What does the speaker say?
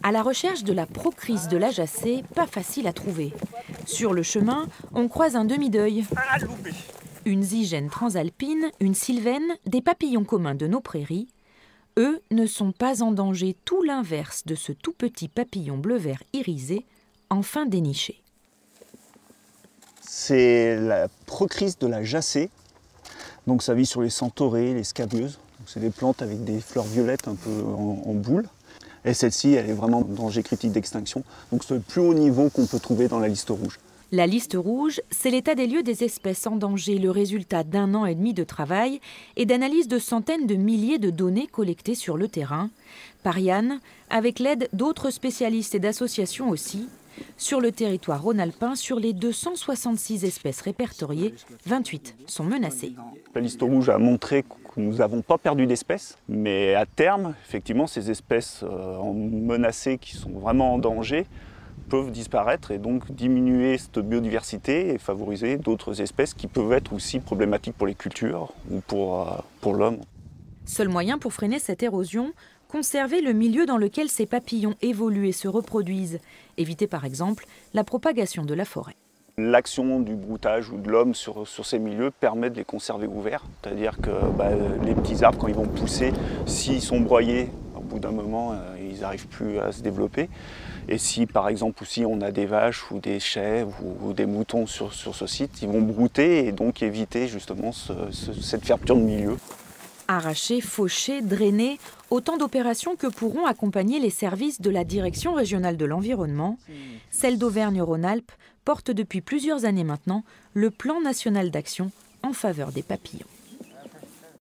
À la recherche de la procris de l'Ajacée, pas facile à trouver. Sur le chemin, on croise un demi-deuil. Une zygène transalpine, une sylvaine, des papillons communs de nos prairies. Eux ne sont pas en danger, tout l'inverse de ce tout petit papillon bleu-vert irisé, enfin déniché. C'est la procris de l'Ajacée. Donc ça vit sur les centaurées, les scabieuses. C'est des plantes avec des fleurs violettes un peu en boule. Et celle-ci, elle est vraiment en danger critique d'extinction. Donc c'est le plus haut niveau qu'on peut trouver dans la liste rouge. La liste rouge, c'est l'état des lieux des espèces en danger, le résultat d'1 an et demi de travail et d'analyse de centaines de milliers de données collectées sur le terrain, par Yann, avec l'aide d'autres spécialistes et d'associations aussi. Sur le territoire rhône-alpin, sur les 266 espèces répertoriées, 28 sont menacées. La liste rouge a montré que nous n'avons pas perdu d'espèces, mais à terme, effectivement, ces espèces menacées qui sont vraiment en danger peuvent disparaître et donc diminuer cette biodiversité et favoriser d'autres espèces qui peuvent être aussi problématiques pour les cultures ou pour l'homme. Seul moyen pour freiner cette érosion, conserver le milieu dans lequel ces papillons évoluent et se reproduisent, éviter par exemple la propagation de la forêt. L'action du broutage ou de l'homme sur ces milieux permet de les conserver ouverts, c'est-à-dire que les petits arbres, quand ils vont pousser, s'ils sont broyés, au bout d'un moment, ils n'arrivent plus à se développer. Et si par exemple aussi on a des vaches ou des chèvres ou des moutons sur ce site, ils vont brouter et donc éviter justement cette fermeture de milieu. Arracher, faucher, drainer, autant d'opérations que pourront accompagner les services de la Direction régionale de l'environnement. Celle d'Auvergne-Rhône-Alpes porte depuis plusieurs années maintenant le plan national d'action en faveur des papillons.